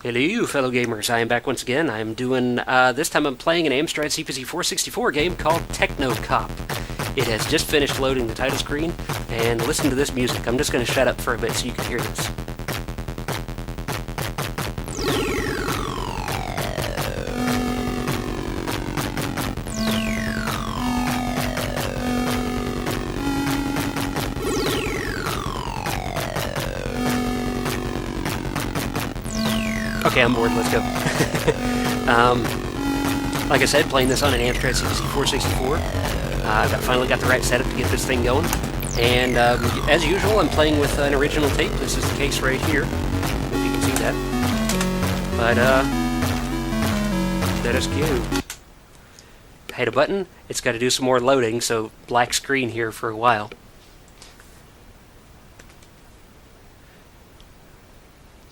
Hello, fellow gamers. I am back once again. I am doing, this time I'm playing an Amstrad CPC 464 game called Techno Cop. It has just finished loading the title screen, and listen to this music. I'm just going to shut up for a bit so you can hear this. Okay, I'm bored. Let's go. Like I said, playing this on an Amstrad CPC 464. I finally got the right setup to get this thing going. And as usual, I'm playing with an original tape. This is the case right here, if you can see that. But, let us go. I hit a button. It's got to do some more loading, so black screen here for a while.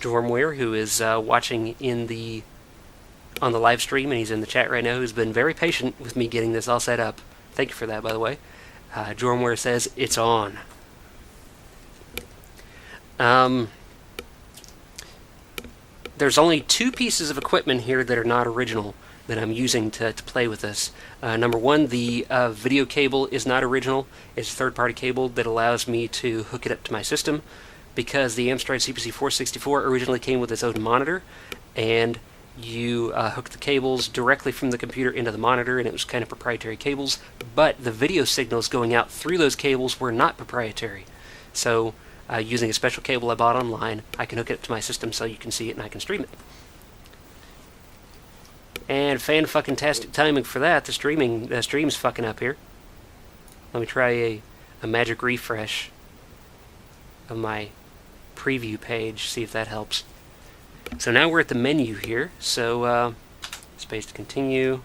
Jormware, who is watching on the live stream, and he's in the chat right now, who's been very patient with me getting this all set up. Thank you for that, by the way. Jormware says it's on. There's only two pieces of equipment here that are not original that I'm using to play with this. Number one, the video cable is not original. It's a third-party cable that allows me to hook it up to my system, because the Amstrad CPC 464 originally came with its own monitor, and you hook the cables directly from the computer into the monitor, and it was kind of proprietary cables, but the video signals going out through those cables were not proprietary. So using a special cable I bought online, I can hook it up to my system so you can see it and I can stream it. And fan-fucking-tastic timing for that. The stream's fucking up here. Let me try a magic refresh of my preview page, see if that helps. So now we're at the menu here, so space to continue,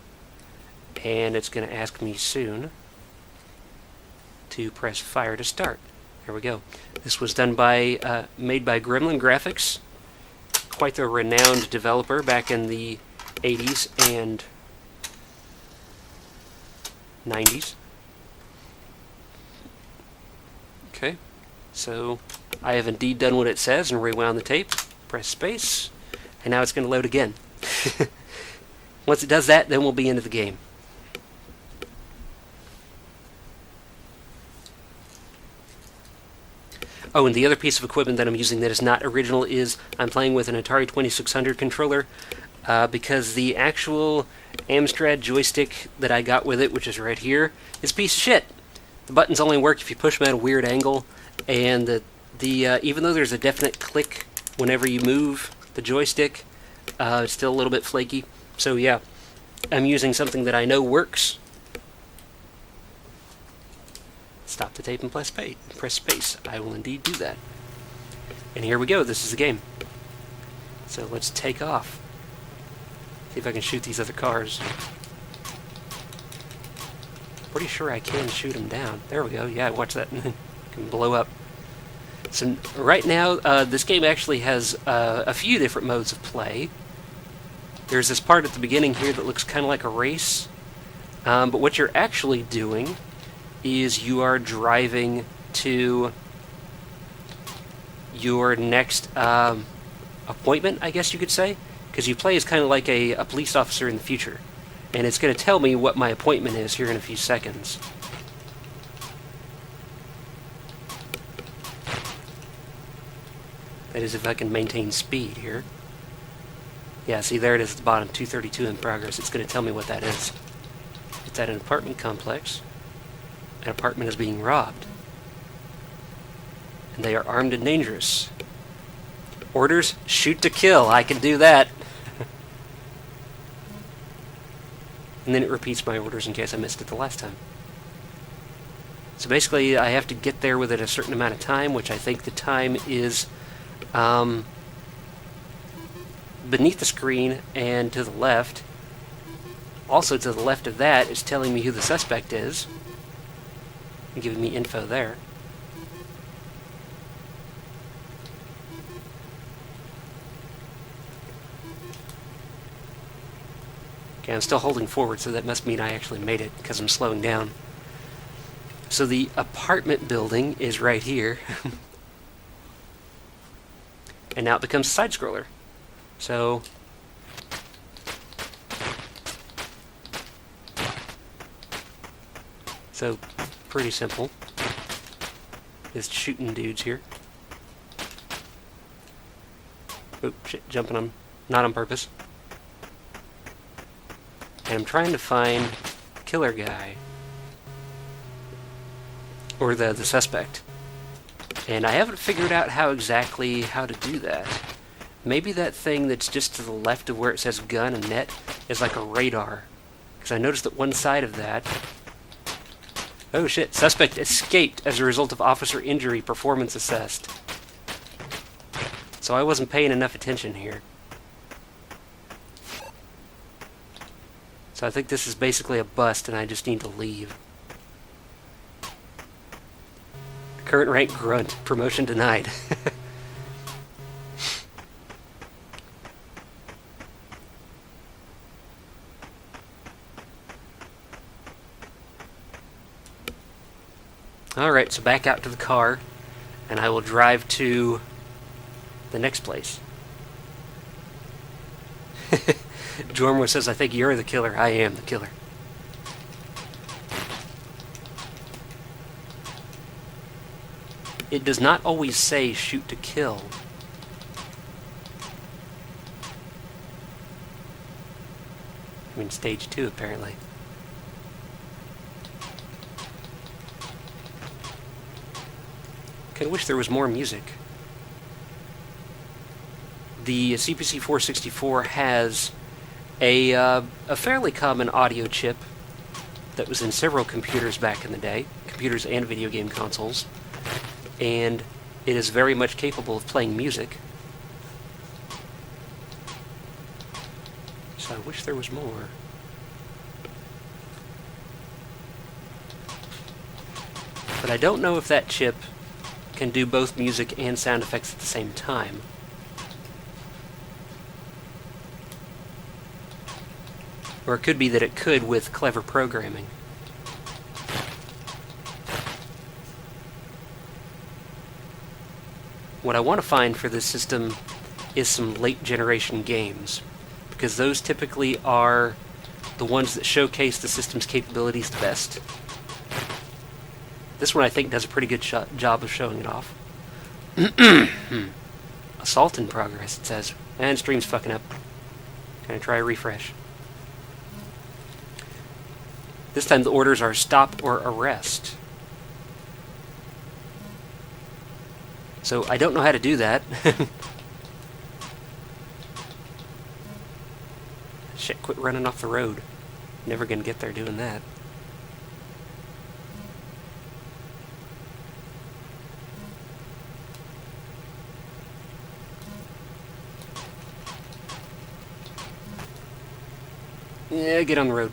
and it's going to ask me soon to press fire to start. There we go. This was done by, made by Gremlin Graphics, quite the renowned developer back in the 80s and 90s. Okay. So I have indeed done what it says and rewound the tape. Press space, and now it's going to load again. Once it does that, then we'll be into the game. Oh, and the other piece of equipment that I'm using that is not original is I'm playing with an Atari 2600 controller, because the actual Amstrad joystick that I got with it, which is right here, is a piece of shit. The buttons only work if you push them at a weird angle, and even though there's a definite click whenever you move the joystick, it's still a little bit flaky. So yeah, I'm using something that I know works. Stop the tape and press space. I will indeed do that. And here we go. This is the game. So let's take off. See if I can shoot these other cars. Pretty sure I can shoot them down. There we go. Yeah, watch that. Can blow up. So right now, this game actually has a few different modes of play. There's this part at the beginning here that looks kind of like a race. But what you're actually doing is you are driving to your next appointment, I guess you could say. Because you play as kind of like a police officer in the future. And it's going to tell me what my appointment is here in a few seconds. That is if I can maintain speed here. Yeah, see, there it is at the bottom, 232 in progress. It's going to tell me what that is. It's at an apartment complex. An apartment is being robbed. And they are armed and dangerous. Orders, shoot to kill. I can do that. And then it repeats my orders in case I missed it the last time. So basically, I have to get there within a certain amount of time, which I think the time is beneath the screen and to the left. Also to the left of that is telling me who the suspect is, and giving me info there. Okay, I'm still holding forward, so that must mean I actually made it, because I'm slowing down. So the apartment building is right here. And now it becomes a side-scroller. So pretty simple. Just shooting dudes here. Oop, shit, jumping on, not on purpose. And I'm trying to find killer guy. Or the suspect. And I haven't figured out how to do that. Maybe that thing that's just to the left of where it says gun and net is like a radar. Because I noticed that one side of that... Oh shit, suspect escaped as a result of officer injury, performance assessed. So I wasn't paying enough attention here. So I think this is basically a bust and I just need to leave. Current rank grunt, promotion denied. Alright, so back out to the car, and I will drive to the next place. Jormo says, I think you're the killer. I am the killer. It does not always say shoot to kill. I mean, stage 2, apparently. I wish there was more music. The CPC 464 has a fairly common audio chip that was in several computers back in the day, computers and video game consoles, and it is very much capable of playing music. So I wish there was more. But I don't know if that chip can do both music and sound effects at the same time. Or it could be that it could with clever programming. What I want to find for this system is some late generation games, because those typically are the ones that showcase the system's capabilities the best. This one, I think, does a pretty good job of showing it off. Assault in progress, it says. And stream's fucking up. Gonna try a refresh. This time the orders are stop or arrest. So I don't know how to do that. Shit, quit running off the road. Never gonna get there doing that. Yeah, get on the road.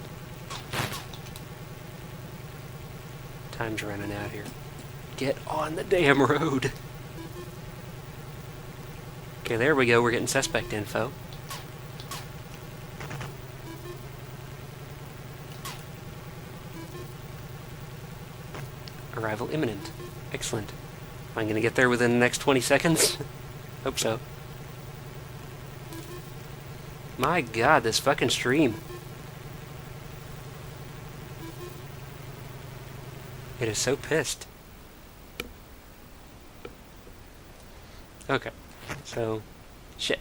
Time's running out here. Get on the damn road. Okay, there we go. We're getting suspect info. Arrival imminent. Excellent. Am I going to get there within the next 20 seconds? Hope so. My god, this fucking stream. It is so pissed. Okay. So, shit.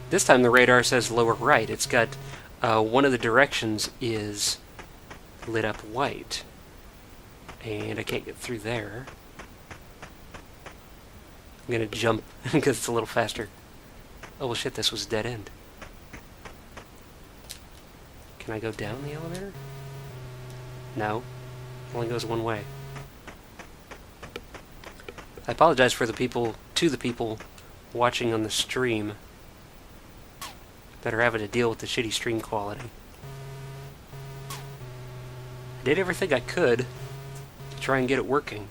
This time the radar says lower right. It's got one of the directions is lit up white. And I can't get through there. I'm gonna jump because it's a little faster. Oh well shit, this was a dead end. Can I go down the elevator? No. Only goes one way. I apologize for the people watching on the stream that are having to deal with the shitty stream quality. I did everything I could to try and get it working.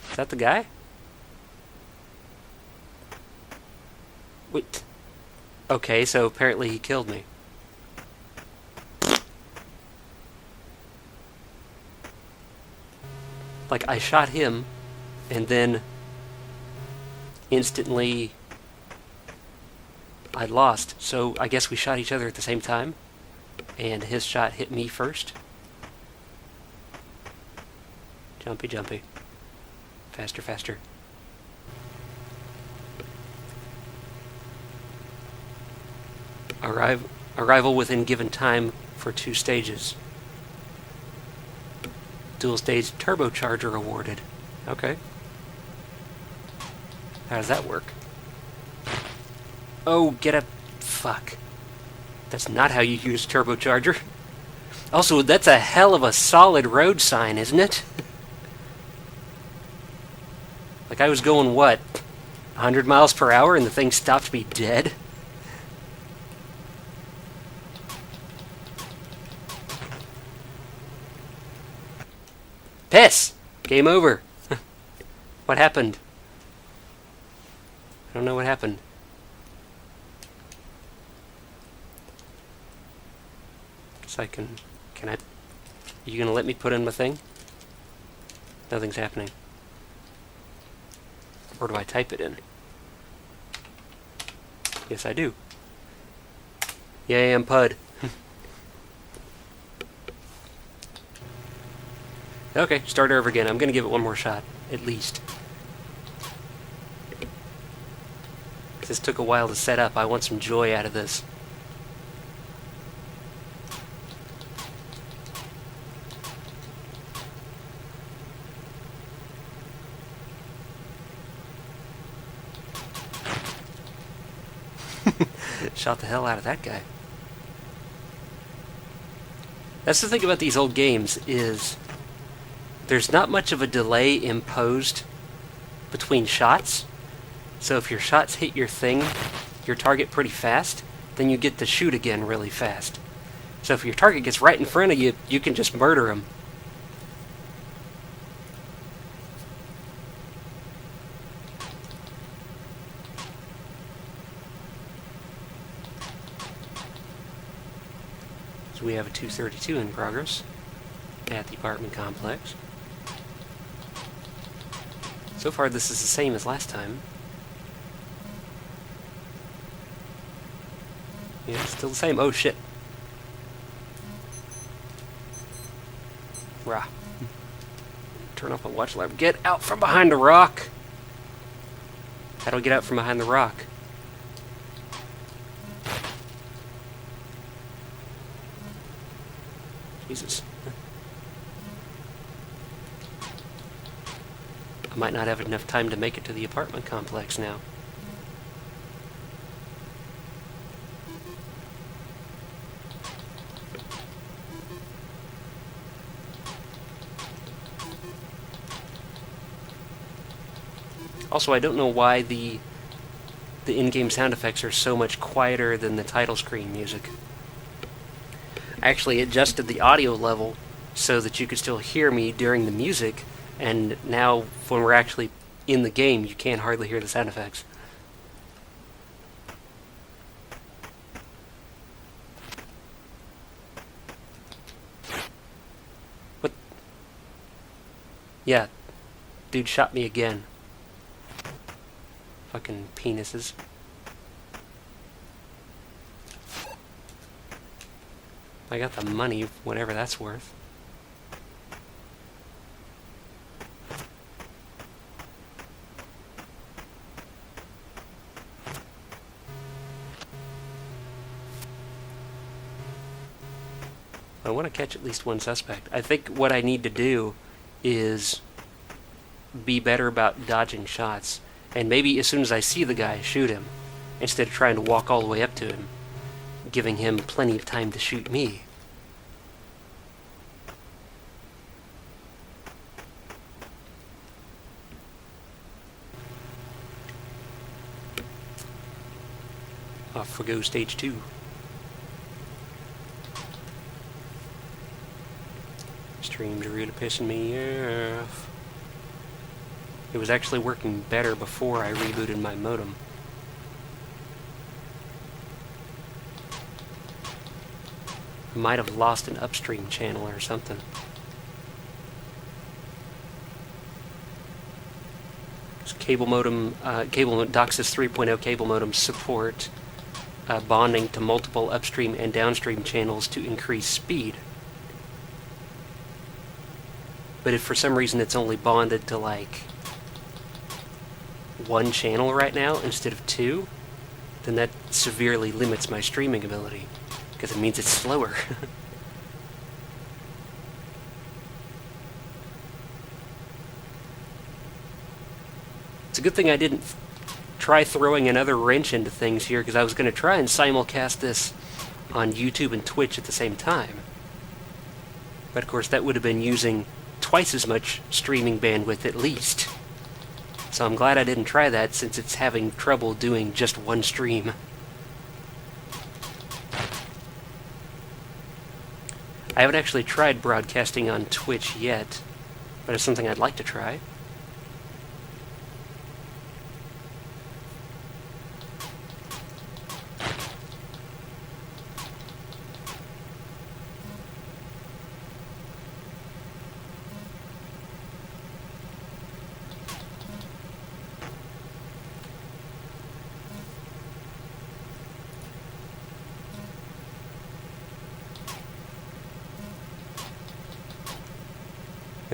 Is that the guy? Wait. Okay, so apparently he killed me. Like, I shot him, and then instantly I lost. So I guess we shot each other at the same time, and his shot hit me first. Jumpy, jumpy. Faster, faster. Arrival within given time for 2 stages. Dual stage turbocharger awarded. Okay. How does that work? Oh, get a... Fuck. That's not how you use turbocharger. Also, that's a hell of a solid road sign, isn't it? Like, I was going, what, 100 miles per hour and the thing stopped me dead? Piss! Game over. What happened? I don't know what happened. Guess I can I... Are you gonna let me put in my thing? Nothing's happening. Or do I type it in? Yes, I do. Yay, I'm Pud. Okay, start over again. I'm gonna give it one more shot, at least. This took a while to set up. I want some joy out of this. Shot the hell out of that guy. That's the thing about these old games, is there's not much of a delay imposed between shots. So if your shots hit your thing, your target pretty fast, then you get to shoot again really fast. So if your target gets right in front of you, you can just murder him. So we have a 232 in progress at the apartment complex. So far this is the same as last time. Yeah, it's still the same. Oh shit. Rah. Turn off my watch alarm. Get out from behind the rock! How do I get out from behind the rock? Jesus. I might not have enough time to make it to the apartment complex now. Also, I don't know why the in-game sound effects are so much quieter than the title screen music. I actually adjusted the audio level so that you could still hear me during the music, and now when we're actually in the game, you can't hardly hear the sound effects. What? Yeah, dude shot me again. Fucking penises. I got the money, whatever that's worth. I want to catch at least one suspect. I think what I need to do is be better about dodging shots. And maybe as soon as I see the guy, shoot him, instead of trying to walk all the way up to him, giving him plenty of time to shoot me. Off we go, stage 2. Stream's really pissing me off. It was actually working better before I rebooted my modem. I might have lost an upstream channel or something. So cable modem, DOCSIS 3.0 cable modems support bonding to multiple upstream and downstream channels to increase speed. But if for some reason it's only bonded to like one channel right now instead of two, then that severely limits my streaming ability, because it means it's slower. It's a good thing I didn't try throwing another wrench into things here, because I was going to try and simulcast this on YouTube and Twitch at the same time. But of course that would have been using twice as much streaming bandwidth at least. So I'm glad I didn't try that, since it's having trouble doing just one stream. I haven't actually tried broadcasting on Twitch yet, but it's something I'd like to try.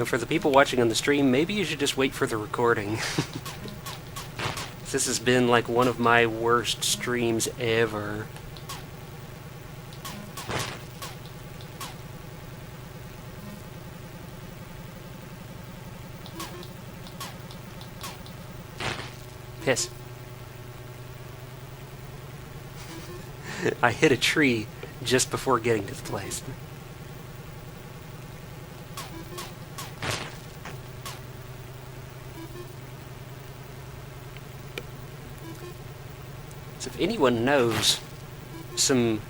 For the people watching on the stream, maybe you should just wait for the recording. This has been like one of my worst streams ever. Piss. I hit a tree just before getting to the place. So if anyone knows some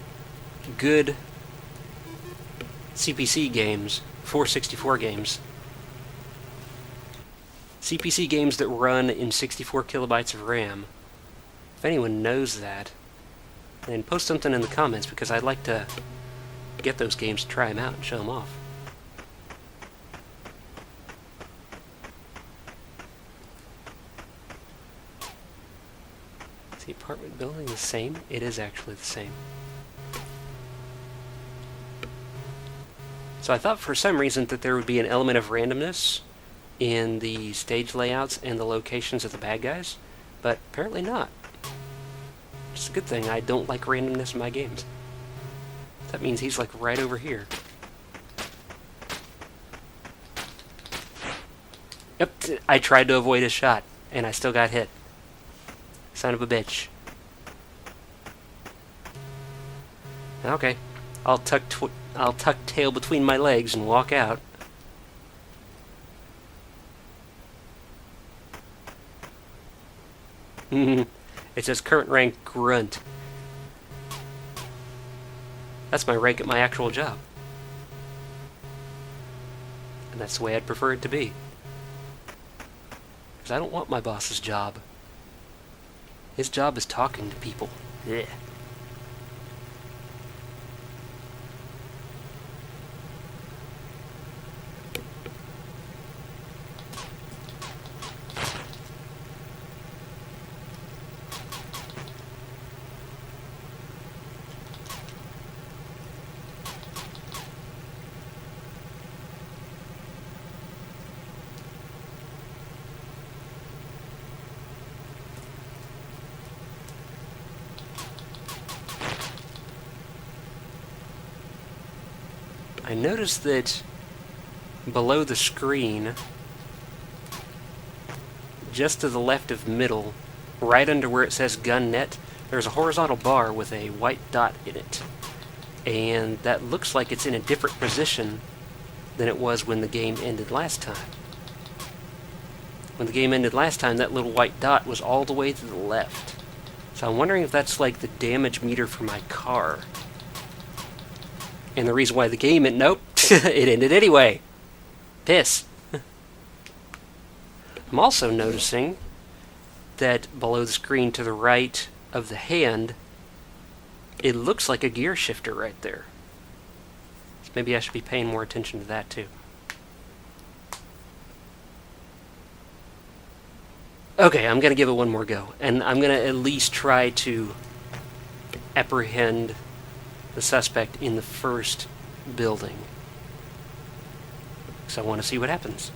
good CPC games, 464 games, CPC games that run in 64 kilobytes of RAM, if anyone knows that, then post something in the comments, because I'd like to get those games to try them out and show them off. Is the apartment building the same? It is actually the same. So I thought for some reason that there would be an element of randomness in the stage layouts and the locations of the bad guys, but apparently not. It's a good thing. I don't like randomness in my games. That means he's like right over here. Yep, I tried to avoid his shot, and I still got hit. Son of a bitch. Okay, I'll tuck tail between my legs and walk out. It says current rank grunt. That's my rank at my actual job. And that's the way I'd prefer it to be. Because I don't want my boss's job. His job is talking to people. Yeah. I noticed that below the screen, just to the left of middle, right under where it says gun net, there's a horizontal bar with a white dot in it. And that looks like it's in a different position than it was when the game ended last time. When the game ended last time, that little white dot was all the way to the left. So I'm wondering if that's like the damage meter for my car. And the reason why the game... Nope, it ended anyway. Piss. I'm also noticing that below the screen to the right of the hand, it looks like a gear shifter right there. So maybe I should be paying more attention to that too. Okay, I'm going to give it one more go. And I'm going to at least try to apprehend the suspect in the first building. So I want to see what happens.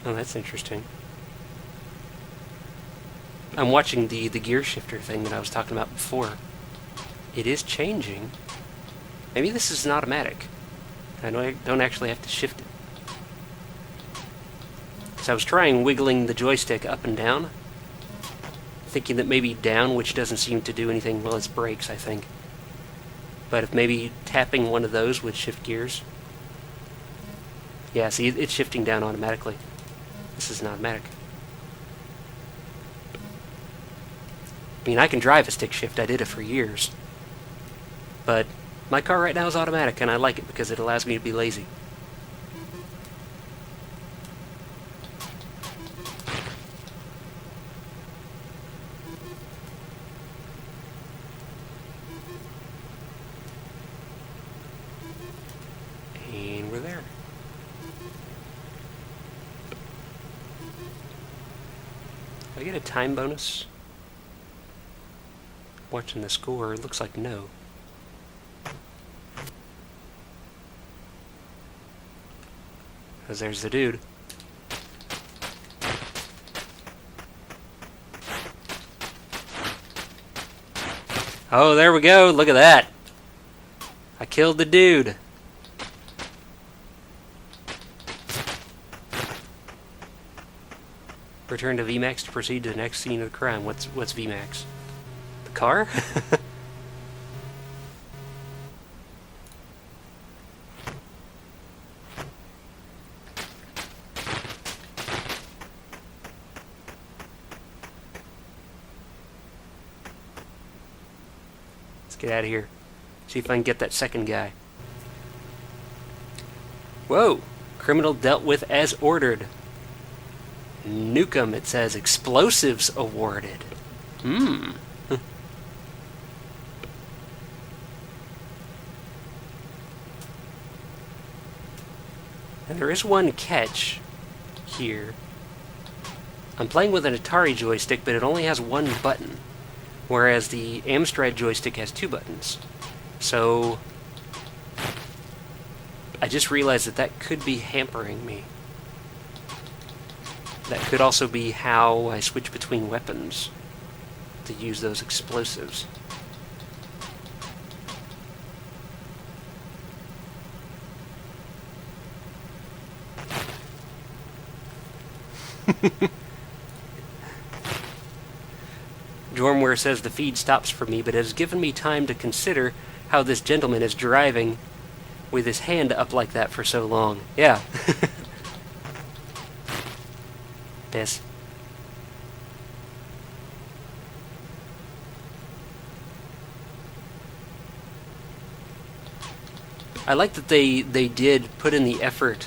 Oh, that's interesting. I'm watching the gear shifter thing that I was talking about before. It is changing. Maybe this is an automatic. I don't actually have to shift it. So I was trying wiggling the joystick up and down, thinking that maybe down, which doesn't seem to do anything, well, it's brakes, I think. But if maybe tapping one of those would shift gears. Yeah, see, it's shifting down automatically. This is an automatic. I mean, I can drive a stick shift. I did it for years. But my car right now is automatic, and I like it because it allows me to be lazy. And we're there. Do I get a time bonus? Watching the score, it looks like no. Because there's the dude. Oh, there we go. Look at that. I killed the dude. Return to VMAX to proceed to the next scene of the crime. What's VMAX? The car? Let's get out of here. See if I can get that second guy. Whoa! Criminal dealt with as ordered. Nuke 'em, it says. Explosives awarded. And there is one catch here. I'm playing with an Atari joystick, but it only has one button, whereas the Amstrad joystick has two buttons. So I just realized that could be hampering me. That could also be how I switch between weapons to use those explosives. Jormware says the feed stops for me, but it has given me time to consider how this gentleman is driving with his hand up like that for so long. Yeah. Piss. I like that they did put in the effort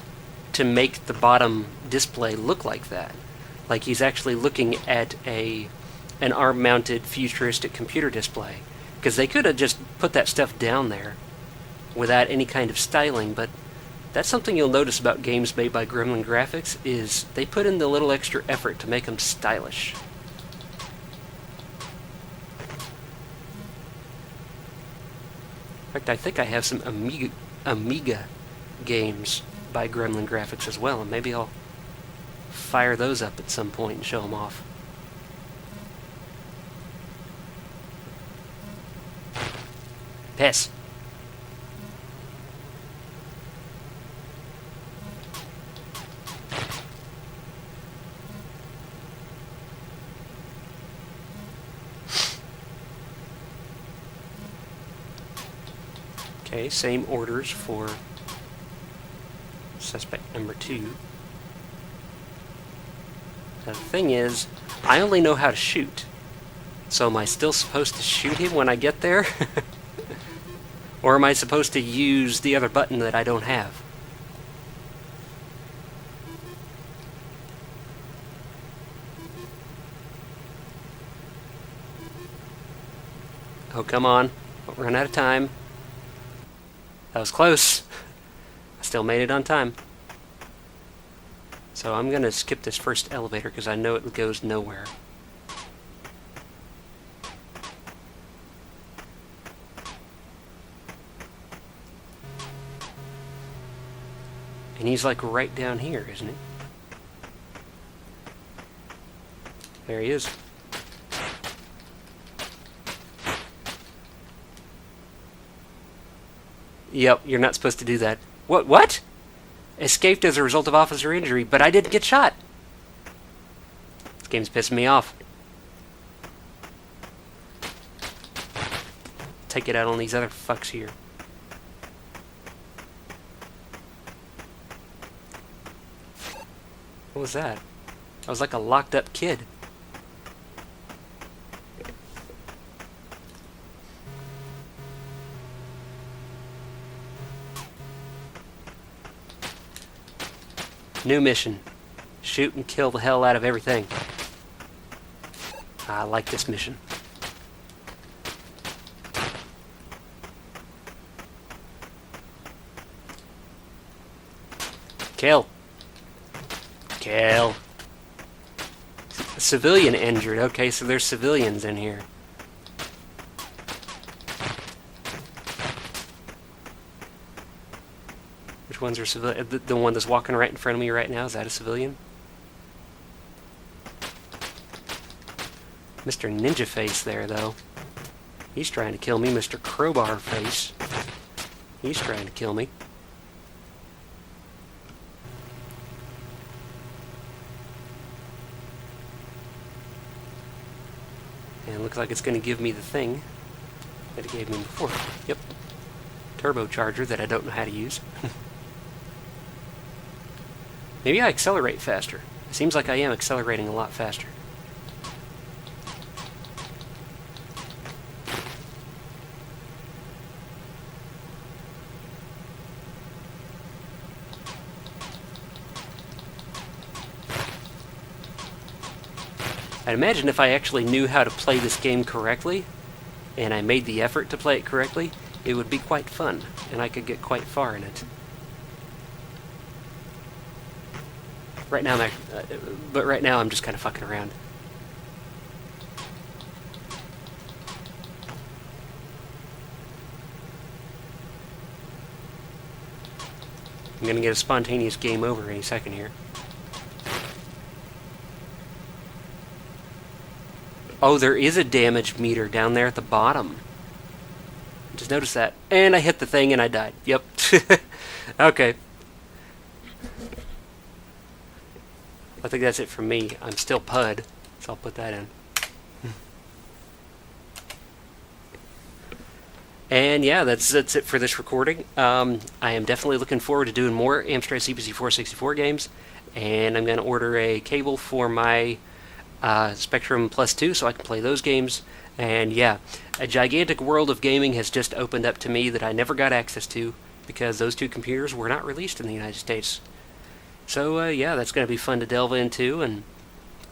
to make the bottom display look like that. Like he's actually looking at an ARM-mounted futuristic computer display. Because they could have just put that stuff down there without any kind of styling, but that's something you'll notice about games made by Gremlin Graphics, is they put in the little extra effort to make them stylish. In fact, I think I have some Amiga games by Gremlin Graphics as well, and maybe I'll fire those up at some point and show them off. Piss. Okay, same orders for suspect number 2. Now, the thing is, I only know how to shoot. So am I still supposed to shoot him when I get there? Or am I supposed to use the other button that I don't have? Oh, come on. Don't run out of time. That was close. I still made it on time. So I'm going to skip this first elevator because I know it goes nowhere. And he's like right down here, isn't he? There he is. Yep, you're not supposed to do that. What? Escaped as a result of officer injury, but I didn't get shot. This game's pissing me off. Take it out on these other fucks here. What was that? I was like a locked up kid. New mission. Shoot and kill the hell out of everything. I like this mission. Kill. Kill. A civilian injured. Okay, so there's civilians in here. Which ones are civilian? The one that's walking right in front of me right now, is that a civilian? Mr. Ninja Face there, though. He's trying to kill me. Mr. Crowbar Face. He's trying to kill me. And it looks like it's going to give me the thing that it gave me before. Yep. Turbocharger that I don't know how to use. Maybe I accelerate faster. It seems like I am accelerating a lot faster. I'd imagine if I actually knew how to play this game correctly, and I made the effort to play it correctly, it would be quite fun, and I could get quite far in it. Right now, I'm just kind of fucking around. I'm gonna get a spontaneous game over any second here. Oh, there is a damage meter down there at the bottom. Just noticed that. And I hit the thing and I died. Yep. Okay. I think that's it from me. I'm still PUD, so I'll put that in. And yeah, that's it for this recording. I am definitely looking forward to doing more Amstrad CPC 464 games, and I'm going to order a cable for my Spectrum Plus 2 so I can play those games. And yeah, a gigantic world of gaming has just opened up to me that I never got access to because those two computers were not released in the United States. So yeah, that's going to be fun to delve into, and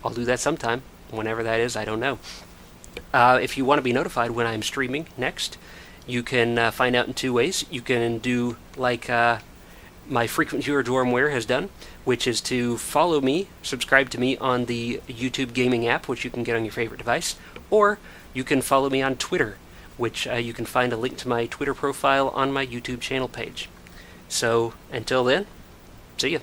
I'll do that sometime. Whenever that is, I don't know. If you want to be notified when I'm streaming next, you can find out in two ways. You can do like my frequent viewer Dormware has done, which is to follow me, subscribe to me on the YouTube gaming app, which you can get on your favorite device, or you can follow me on Twitter, which you can find a link to my Twitter profile on my YouTube channel page. So until then, see ya.